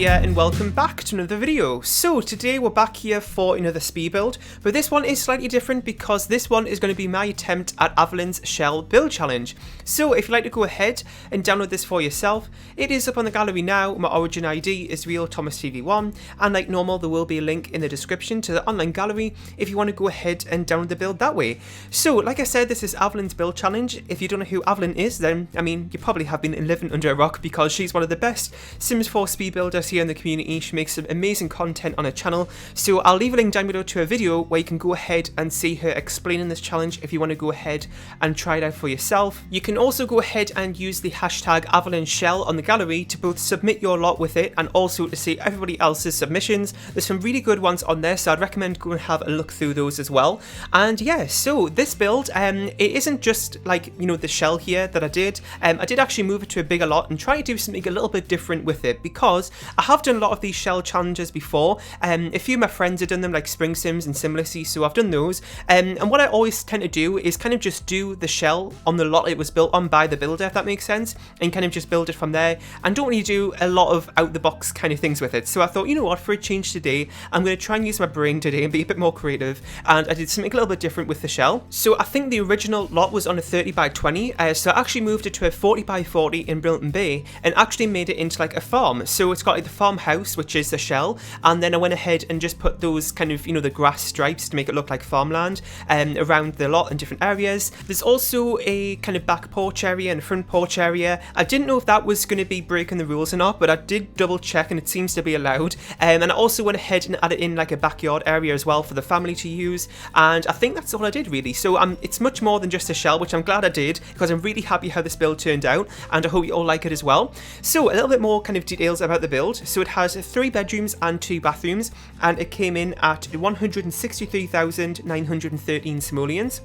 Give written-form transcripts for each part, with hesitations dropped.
here and welcome back to another video. So today we're back here for another speed build, but this one is slightly different because this one is going to be my attempt at Aveline's shell build challenge. So if you'd like to go ahead and download this for yourself, it is up on the gallery now. My origin ID is RealThomasTV1, and like normal there will be a link in the description to the online gallery if you want to go ahead and download the build that way. So like I said, this is Aveline's build challenge. If you don't know who Aveline is, then I mean you probably have been living under a rock because she's one of the best Sims 4 speed builders here in the community. She makes some amazing content on her channel, so I'll leave a link down below to her video where you can go ahead and see her explaining this challenge if you want to go ahead and try it out for yourself. You can also go ahead and use the hashtag AvelineShell on the gallery to both submit your lot with it and also to see everybody else's submissions. There's some really good ones on there, so I'd recommend go and have a look through those as well. And yeah, so this build, it isn't just like, you know, the shell here that I did. I did actually move it to a bigger lot and try to do something a little bit different with it because I have done a lot of these shell challenges before. A few of my friends have done them, like Spring Sims and Simulacy, so I've done those. And what I always tend to do is kind of just do the shell on the lot it was built on by the builder, if that makes sense, and kind of just build it from there, and don't really do a lot of out-the-box kind of things with it. So I thought, you know what, for a change today, I'm going to try and use my brain today and be a bit more creative, and I did something a little bit different with the shell. So I think the original lot was on a 30 by 20, so I actually moved it to a 40 by 40 in Brilliant Bay, and actually made it into like a farm. So it's got like the farmhouse, which is the shell, and then I went ahead and just put those kind of, you know, the grass stripes to make it look like farmland around the lot in different areas. There's also a kind of back porch area and front porch area. I didn't know if that was going to be breaking the rules or not, but I did double check and it seems to be allowed. And I also went ahead and added in like a backyard area as well for the family to use, and I think that's all I did really. So it's much more than just a shell, which I'm glad I did because I'm really happy how this build turned out, and I hope you all like it as well. So a little bit more kind of details about the build. So it has 3 bedrooms and 2 bathrooms, and it came in at 163,913 simoleons.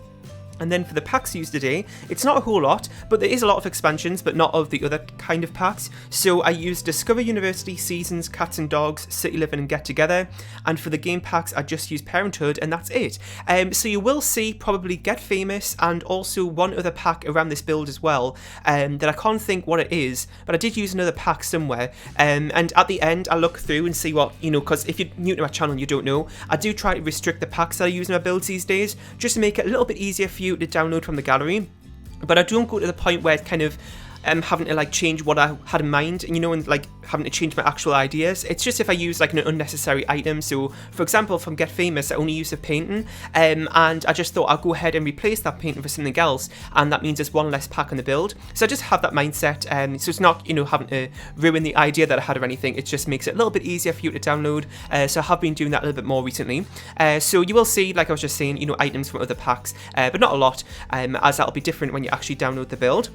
And then for the packs used today, it's not a whole lot, but there is a lot of expansions, but not of the other kind of packs. So I used Discover University, Seasons, Cats and Dogs, City Living and Get Together. And for the game packs, I just used Parenthood, and that's it. So you will see probably Get Famous and also one other pack around this build as well, that I can't think what it is, but I did use another pack somewhere. And at the end, I look through and see what, you know, because if you're new to my channel and you don't know, I do try to restrict the packs that I use in my builds these days, just to make it a little bit easier for you to download from the gallery. But I don't go to the point where it's kind of having to like change what I had in mind, you know, and like having to change my actual ideas. It's just if I use like an unnecessary item. So for example, from Get Famous, I only use a painting, and I just thought I'll go ahead and replace that painting for something else, and that means there's one less pack on the build. So I just have that mindset, so it's not, you know, having to ruin the idea that I had or anything. It just makes it a little bit easier for you to download. So I have been doing that a little bit more recently. So you will see, like I was just saying, you know, items from other packs, but not a lot, as that'll be different when you actually download the build.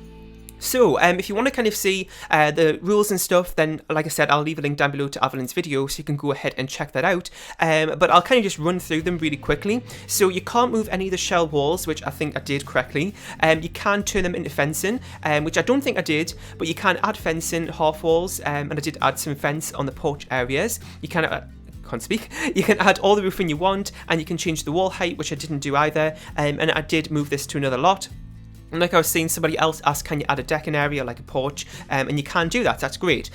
So, if you want to kind of see the rules and stuff, then, like I said, I'll leave a link down below to Aveline's video, so you can go ahead and check that out. But I'll kind of just run through them really quickly. So, you can't move any of the shell walls, which I think I did correctly. You can turn them into fencing, which I don't think I did, but you can add fencing, half walls, and I did add some fence on the porch areas. You can you can add all the roofing you want, and you can change the wall height, which I didn't do either, and I did move this to another lot. And like I was saying, somebody else asked, can you add a decking area like a porch? And you can do that, that's great.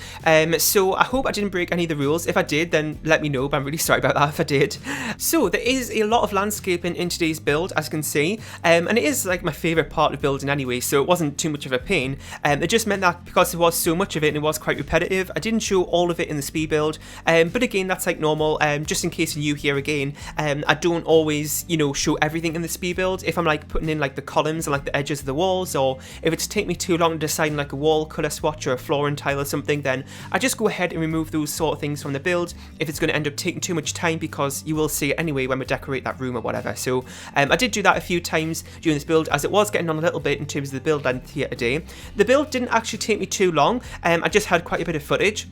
So I hope I didn't break any of the rules. If I did, then let me know, but I'm really sorry about that if I did. So there is a lot of landscaping in today's build, as you can see. And it is like my favourite part of building anyway, so it wasn't too much of a pain. It just meant that because there was so much of it and it was quite repetitive, I didn't show all of it in the speed build. But again, that's like normal. Just in case you're new here again, I don't always, you know, show everything in the speed build. If I'm like putting in like the columns and like the edges of the walls, or if it's taking me too long to decide like a wall colour swatch or a flooring tile or something, then I just go ahead and remove those sort of things from the build if it's going to end up taking too much time, because you will see it anyway when we decorate that room or whatever. So I did do that a few times during this build, as it was getting on a little bit in terms of the build length here today. The build didn't actually take me too long. I just had quite a bit of footage.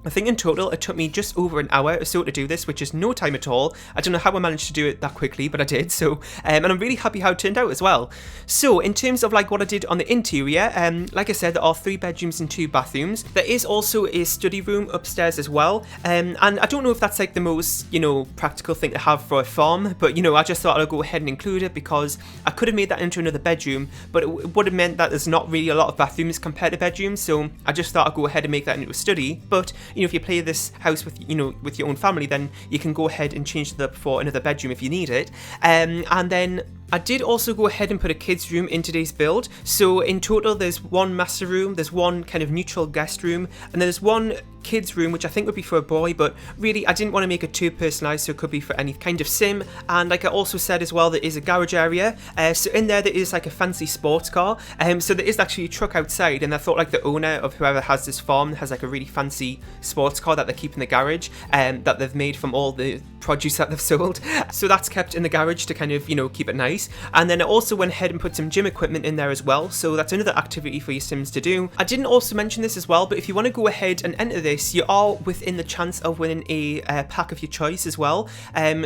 I think in total it took me just over an hour or so to do this, which is no time at all. I don't know how I managed to do it that quickly, but I did. So, and I'm really happy how it turned out as well. So in terms of like what I did on the interior, like I said, there are 3 bedrooms and 2 bathrooms. There is also a study room upstairs as well. And I don't know if that's like the most, you know, practical thing to have for a farm, but you know, I just thought I'd go ahead and include it because I could have made that into another bedroom, but it would have meant that there's not really a lot of bathrooms compared to bedrooms. So I just thought I'd go ahead and make that into a study. But if you play this house with, with your own family, then you can go ahead and change it up for another bedroom if you need it. And then I did also go ahead and put a kids room in today's build. So in total, there's one master room, there's one kind of neutral guest room, and then there's one kids room, which I think would be for a boy, but really I didn't want to make it too personalized, so it could be for any kind of sim. And like I also said as well, there is a garage area, so in there is like a fancy sports car, so there is actually a truck outside, and I thought like the owner of whoever has this farm has like a really fancy sports car that they keep in the garage, that they've made from all the produce that they've sold, so that's kept in the garage to kind of keep it nice. And then I also went ahead and put some gym equipment in there as well, so that's another activity for your sims to do. I didn't also mention this as well, but if you want to go ahead and enter this, you are within the chance of winning a pack of your choice as well.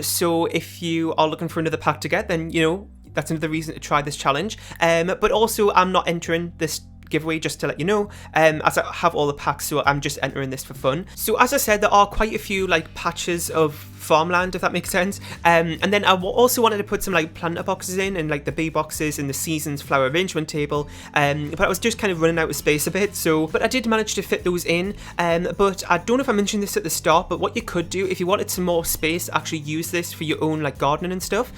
So if you are looking for another pack to get, then that's another reason to try this challenge. But also I'm not entering this giveaway, just to let you know, as I have all the packs, so I'm just entering this for fun. So as I said, there are quite a few like patches of farmland, if that makes sense, and then I also wanted to put some like planter boxes in, and like the bee boxes and the seasons flower arrangement table, but I was just kind of running out of space a bit, but I did manage to fit those in, but I don't know if I mentioned this at the start, but what you could do if you wanted some more space, actually use this for your own like gardening and stuff.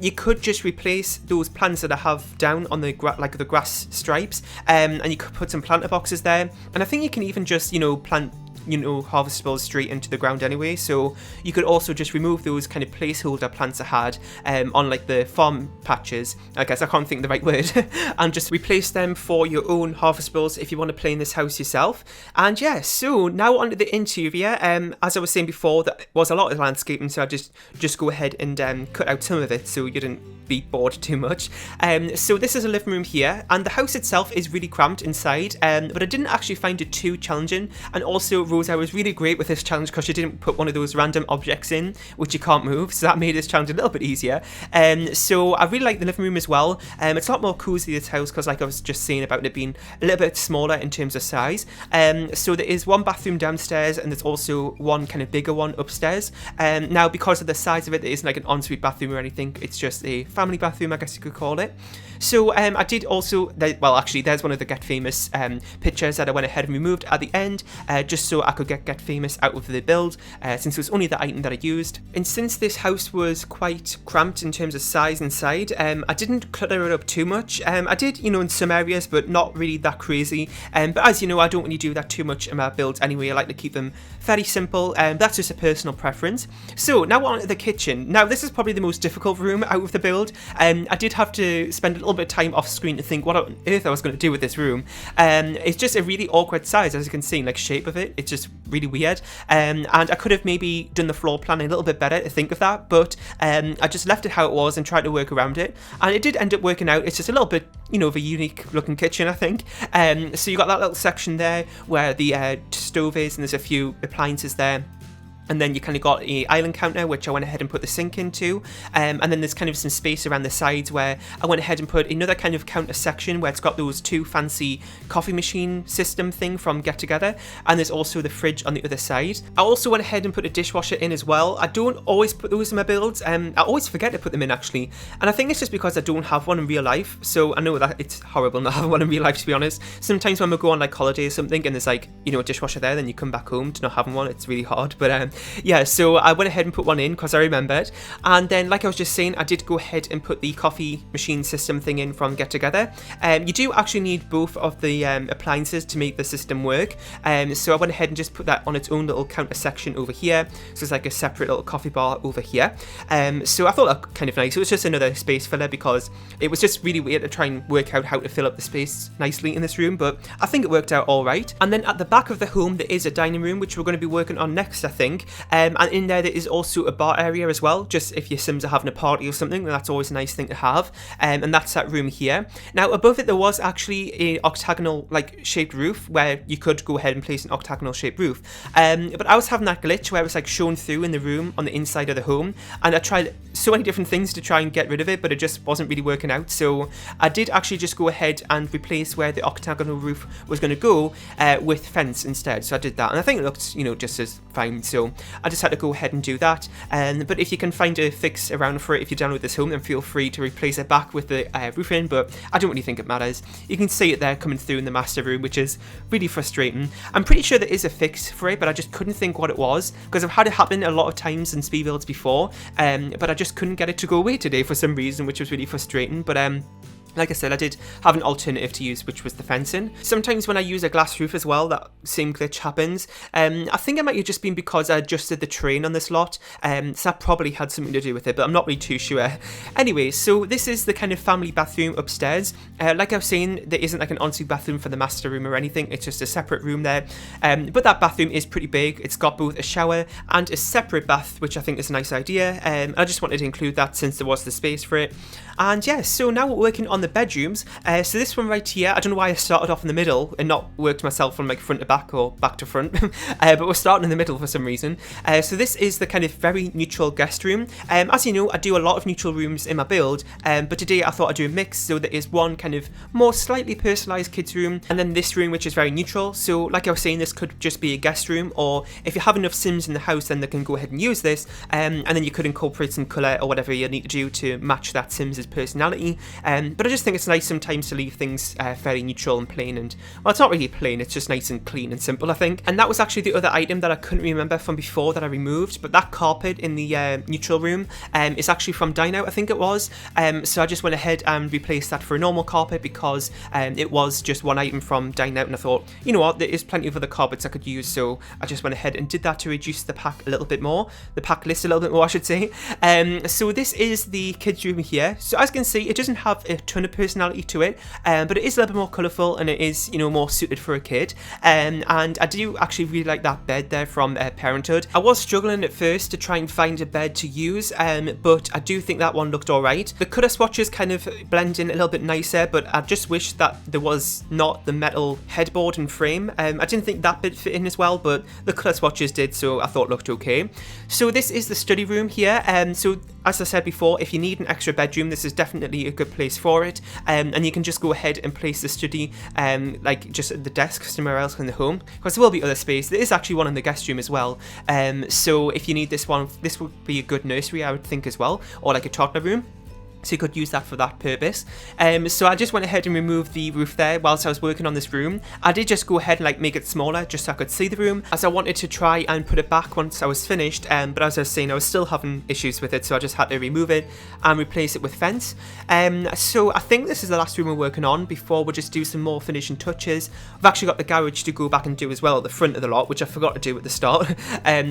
You could just replace those plants that I have down on the the grass stripes, and you could put some planter boxes there, and I think you can even just plant harvestables straight into the ground anyway, so you could also just remove those kind of placeholder plants I had on like the farm patches, I guess I can't think of the right word, and just replace them for your own harvestables if you want to play in this house yourself. And yeah, so now onto the interior. As I was saying before, there was a lot of landscaping, so I just go ahead and cut out some of it so you didn't be bored too much. So this is a living room here, and the house itself is really cramped inside, but I didn't actually find it too challenging. And also Rosa was really great with this challenge because she didn't put one of those random objects in which you can't move, so that made this challenge a little bit easier. So I really like the living room as well. It's a lot more cozy, this house, because like I was just saying about it being a little bit smaller in terms of size. So there is one bathroom downstairs, and there's also one kind of bigger one upstairs. Now because of the size of it, there isn't like an ensuite bathroom or anything, it's just a family bathroom, I guess you could call it. So I did also, actually there's one of the Get Famous pictures that I went ahead and removed at the end, just so I could get Famous out of the build, since it was only the item that I used. And since this house was quite cramped in terms of size inside, I didn't clutter it up too much. I did, in some areas, but not really that crazy. But as you know, I don't really do that too much in my builds anyway. I like to keep them fairly simple, that's just a personal preference. So now on to the kitchen. Now this is probably the most difficult room out of the build. I did have to spend a little bit of time off screen to think what on earth I was going to do with this room. It's just a really awkward size, as you can see, like shape of it. It's just really weird. And I could have maybe done the floor plan a little bit better to think of that, but I just left it how it was and tried to work around it. And it did end up working out. It's just a little bit, of a unique looking kitchen, I think. So you got that little section there where the stove is, and there's a few appliances there. And then you kind of got a island counter, which I went ahead and put the sink into. And then there's kind of some space around the sides where I went ahead and put another kind of counter section where it's got those two fancy coffee machine system thing from Get Together. And there's also the fridge on the other side. I also went ahead and put a dishwasher in as well. I don't always put those in my builds. I always forget to put them in, actually. And I think it's just because I don't have one in real life. So I know that it's horrible not having one in real life, to be honest. Sometimes when we go on like holiday or something and there's like, a dishwasher there, then you come back home to not having one. It's really hard. But yeah, so I went ahead and put one in because I remembered. And then, like I was just saying, I did go ahead and put the coffee machine system thing in from Get Together. You do actually need both of the appliances to make the system work. So I went ahead and just put that on its own little counter section over here. So it's like a separate little coffee bar over here. So I thought that was kind of nice. It was just another space filler because it was just really weird to try and work out how to fill up the space nicely in this room, but I think it worked out all right. And then at the back of the home, there is a dining room, which we're going to be working on next, I think. And in there is also a bar area as well, just if your Sims are having a party or something, then that's always a nice thing to have. And that's that room here. Now above it there was actually a octagonal like shaped roof where you could go ahead and place an octagonal shaped roof. But I was having that glitch where it was like shown through in the room on the inside of the home, and I tried so many different things to try and get rid of it, but it just wasn't really working out. So I did actually just go ahead and replace where the octagonal roof was going to go with fence instead. So I did that, and I think it looked, just as fine. So I just had to go ahead and do that. But if you can find a fix around for it, if you download this home, then feel free to replace it back with the roofing, but I don't really think it matters. You can see it there coming through in the master room, which is really frustrating. I'm pretty sure there is a fix for it, but I just couldn't think what it was, because I've had it happen a lot of times in speed builds before, but I just couldn't get it to go away today for some reason, which was really frustrating. But like I said, I did have an alternative to use, which was the fencing. Sometimes when I use a glass roof as well, that same glitch happens. I think it might have just been because I adjusted the terrain on this lot, so that probably had something to do with it, but I'm not really too sure. Anyway, so this is the kind of family bathroom upstairs. Like I was saying, there isn't like an ensuite bathroom for the master room or anything, it's just a separate room there. But that bathroom is pretty big. It's got both a shower and a separate bath, which I think is a nice idea. I just wanted to include that since there was the space for it. And yeah, so now we're working on the bedrooms. So this one right here, I don't know why I started off in the middle and not worked myself from like front to back or back to front, but we're starting in the middle for some reason. So this is the kind of very neutral guest room. As you know, I do a lot of neutral rooms in my build, but today I thought I'd do a mix. So there is one kind of more slightly personalised kids room, and then this room which is very neutral. So like I was saying, this could just be a guest room, or if you have enough Sims in the house, then they can go ahead and use this, and then you could incorporate some colour or whatever you need to do to match that Sims' personality. But I just think it's nice sometimes to leave things fairly neutral and plain, and well, it's not really plain, it's just nice and clean and simple, I think. And that was actually the other item that I couldn't remember from before that I removed, but that carpet in the neutral room is actually from Dine Out, I think it was. So I just went ahead and replaced that for a normal carpet because it was just one item from Dine Out, and I thought, you know what, there is plenty of other carpets I could use, so I just went ahead and did that to reduce the pack a little bit more, the pack list a little bit more, I should say. So this is the kids room here. So as you can see, it doesn't have a ton of personality to it, but it is a little bit more colourful, and it is, you know, more suited for a kid. And I do actually really like that bed there from Parenthood. I was struggling at first to try and find a bed to use, but I do think that one looked alright. The colour swatches kind of blend in a little bit nicer, but I just wish that there was not the metal headboard and frame. I didn't think that bit fit in as well, but the colour swatches did, so I thought it looked okay. So this is the study room here. So as I said before, if you need an extra bedroom, this is definitely a good place for it. And you can just go ahead and place the study like just at the desk somewhere else in the home, because there will be other space. There is actually one in the guest room as well. So if you need this one, this would be a good nursery, I would think, as well, or like a toddler room. So you could use that for that purpose. So I just went ahead and removed the roof there whilst I was working on this room. I did just go ahead and like make it smaller just so I could see the room, as I wanted to try and put it back once I was finished, but as I was saying, I was still having issues with it, so I just had to remove it and replace it with fence. So I think this is the last room we're working on before we just do some more finishing touches. I've actually got the garage to go back and do as well at the front of the lot, which I forgot to do at the start.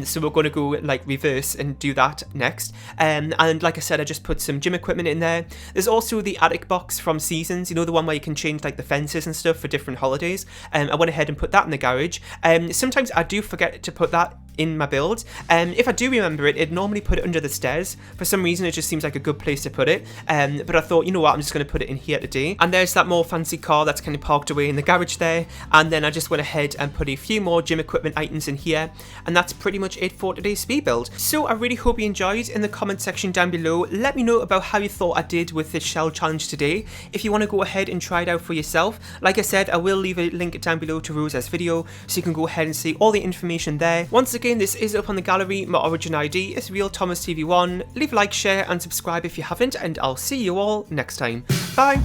So we're going to go like reverse and do that next. And like I said, I just put some gym equipment in there. There's also the attic box from Seasons, you know, the one where you can change like the fences and stuff for different holidays. I went ahead and put that in the garage. Sometimes I do forget to put that in my build. If I do remember it, I'd normally put it under the stairs. For some reason, it just seems like a good place to put it. But I thought, you know what, I'm just going to put it in here today. And there's that more fancy car that's kind of parked away in the garage there. And then I just went ahead and put a few more gym equipment items in here. And that's pretty much it for today's speed build. So I really hope you enjoyed. In the comment section down below, let me know about how you thought I did with this shell challenge today. If you want to go ahead and try it out for yourself, like I said, I will leave a link down below to Rosa's video, so you can go ahead and see all the information there. Once again, this is up on the gallery. My origin ID is RealThomasTV1. Leave a like, share and subscribe if you haven't, and I'll see you all next time. Bye!